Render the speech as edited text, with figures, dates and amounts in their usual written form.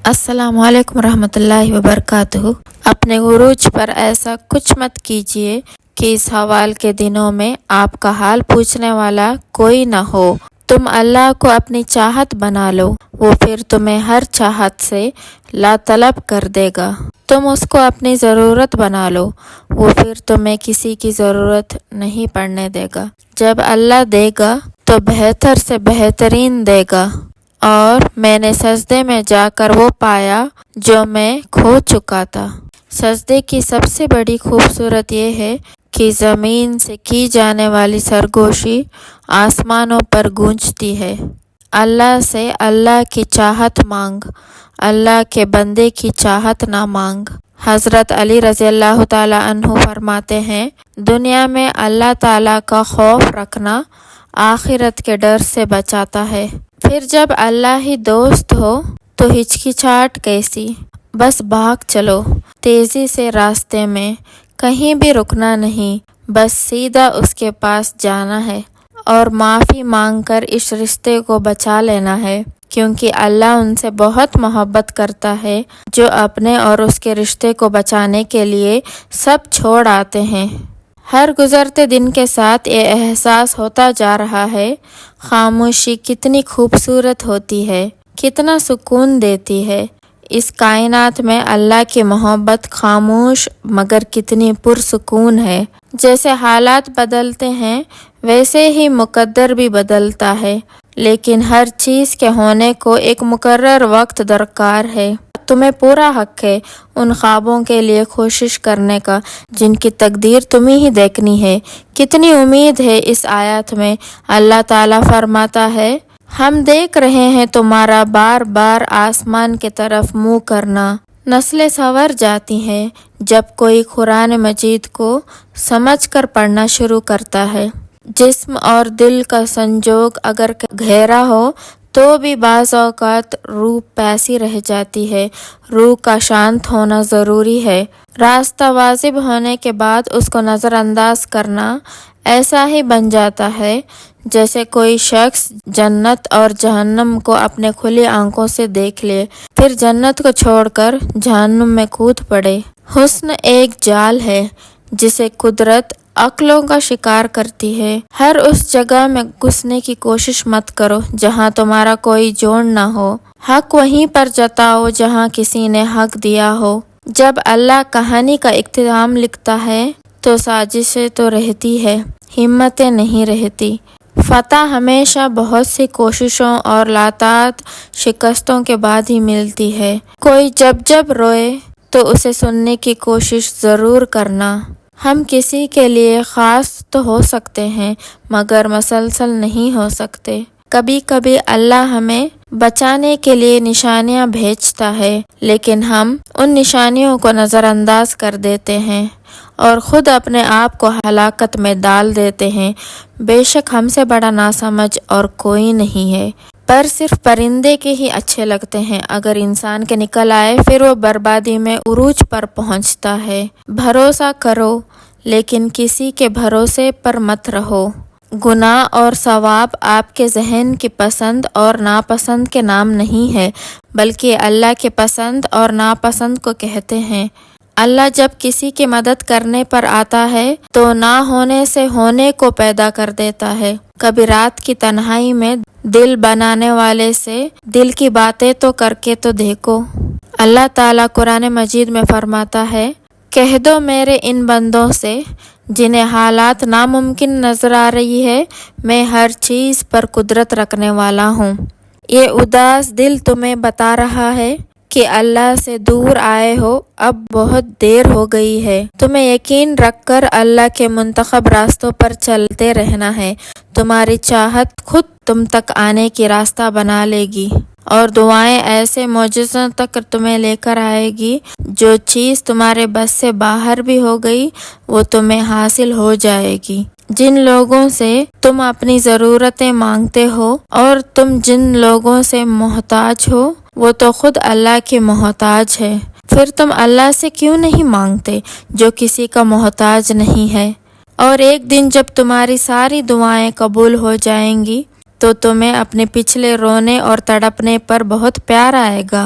السلام علیکم ورحمۃ اللہ وبرکاتہ۔ اپنے عروج پر ایسا کچھ مت کیجیے کہ اس حوال کے دنوں میں آپ کا حال پوچھنے والا کوئی نہ ہو۔ تم اللہ کو اپنی چاہت بنا لو، وہ پھر تمہیں ہر چاہت سے لاطلب کر دے گا۔ تم اس کو اپنی ضرورت بنا لو، وہ پھر تمہیں کسی کی ضرورت نہیں پڑنے دے گا۔ جب اللہ دے گا تو بہتر سے بہترین دے گا۔ اور میں نے سجدے میں جا کر وہ پایا جو میں کھو چکا تھا۔ سجدے کی سب سے بڑی خوبصورت یہ ہے کہ زمین سے کی جانے والی سرگوشی آسمانوں پر گونجتی ہے۔ اللہ سے اللہ کی چاہت مانگ، اللہ کے بندے کی چاہت نہ مانگ۔ حضرت علی رضی اللہ تعالیٰ عنہ فرماتے ہیں، دنیا میں اللہ تعالیٰ کا خوف رکھنا آخرت کے ڈر سے بچاتا ہے۔ پھر جب اللہ ہی دوست ہو تو ہچکچاہٹ کیسی؟ بس بھاگ چلو تیزی سے راستے میں، کہیں بھی رکنا نہیں، بس سیدھا اس کے پاس جانا ہے اور معافی مانگ کر اس رشتے کو بچا لینا ہے، کیونکہ اللہ ان سے بہت محبت کرتا ہے جو اپنے اور اس کے رشتے کو بچانے کے لیے سب چھوڑ آتے ہیں۔ ہر گزرتے دن کے ساتھ یہ احساس ہوتا جا رہا ہے، خاموشی کتنی خوبصورت ہوتی ہے، کتنا سکون دیتی ہے۔ اس کائنات میں اللہ کی محبت خاموش مگر کتنی پرسکون ہے۔ جیسے حالات بدلتے ہیں ویسے ہی مقدر بھی بدلتا ہے، لیکن ہر چیز کے ہونے کو ایک مقرر وقت درکار ہے۔ تمہیں پورا حق ہے ان خوابوں کے لیے کوشش کرنے کا جن کی تقدیر تمہیں ہی دیکھنی ہے۔ کتنی امید ہے اس آیات میں۔ اللہ تعالیٰ فرماتا ہے، ہم دیکھ رہے ہیں تمہارا بار بار آسمان کی طرف منہ کرنا۔ نسلیں سنور جاتی ہیں جب کوئی قرآن مجید کو سمجھ کر پڑھنا شروع کرتا ہے۔ جسم اور دل کا سنجوگ اگر گہرا ہو تو بھی بعض اوقات روح پیاسی رہ جاتی ہے۔ روح کا شانت ہونا ضروری ہے۔ راستہ واضح ہونے کے بعد اس کو نظر انداز کرنا ایسا ہی بن جاتا ہے جیسے کوئی شخص جنت اور جہنم کو اپنے کھلی آنکھوں سے دیکھ لے، پھر جنت کو چھوڑ کر جہنم میں کود پڑے۔ حسن ایک جال ہے جسے قدرت عقلوں کا شکار کرتی ہے۔ ہر اس جگہ میں گھسنے کی کوشش مت کرو جہاں تمہارا کوئی جوڑ نہ ہو۔ حق وہیں پر جتاؤ جہاں کسی نے حق دیا ہو۔ جب اللہ کہانی کا اختتام لکھتا ہے تو سازشیں تو رہتی ہے، ہمتیں نہیں رہتی۔ فتح ہمیشہ بہت سی کوششوں اور لاتعداد شکستوں کے بعد ہی ملتی ہے۔ کوئی جب روئے تو اسے سننے کی کوشش ضرور کرنا۔ ہم کسی کے لیے خاص تو ہو سکتے ہیں مگر مسلسل نہیں ہو سکتے۔ کبھی کبھی اللہ ہمیں بچانے کے لیے نشانیاں بھیجتا ہے، لیکن ہم ان نشانیوں کو نظر انداز کر دیتے ہیں اور خود اپنے آپ کو ہلاکت میں ڈال دیتے ہیں۔ بے شک ہم سے بڑا ناسمجھ اور کوئی نہیں ہے۔ پر صرف پرندے کے ہی اچھے لگتے ہیں، اگر انسان کے نکل آئے پھر وہ بربادی میں عروج پر پہنچتا ہے۔ بھروسہ کرو لیکن کسی کے بھروسے پر مت رہو۔ گناہ اور ثواب آپ کے ذہن کی پسند اور ناپسند کے نام نہیں ہے، بلکہ اللہ کے پسند اور ناپسند کو کہتے ہیں۔ اللہ جب کسی کی مدد کرنے پر آتا ہے تو نہ ہونے سے ہونے کو پیدا کر دیتا ہے۔ کبھی رات کی تنہائی میں دل بنانے والے سے دل کی باتیں تو کر کے تو دیکھو۔ اللہ تعالیٰ قرآن مجید میں فرماتا ہے، کہہ دو میرے ان بندوں سے جنہیں حالات ناممکن نظر آ رہی ہے، میں ہر چیز پر قدرت رکھنے والا ہوں۔ یہ اداس دل تمہیں بتا رہا ہے کہ اللہ سے دور آئے ہو، اب بہت دیر ہو گئی ہے۔ تمہیں یقین رکھ کر اللہ کے منتخب راستوں پر چلتے رہنا ہے۔ تمہاری چاہت خود تم تک آنے کی راستہ بنا لے گی اور دعائیں ایسے معجزوں تک تمہیں لے کر آئے گی، جو چیز تمہارے بس سے باہر بھی ہو گئی وہ تمہیں حاصل ہو جائے گی۔ جن لوگوں سے تم اپنی ضرورتیں مانگتے ہو اور تم جن لوگوں سے محتاج ہو وہ تو خود اللہ کے محتاج ہے، پھر تم اللہ سے کیوں نہیں مانگتے جو کسی کا محتاج نہیں ہے؟ اور ایک دن جب تمہاری ساری دعائیں قبول ہو جائیں گی تو تمہیں اپنے پچھلے رونے اور تڑپنے پر بہت پیار آئے گا۔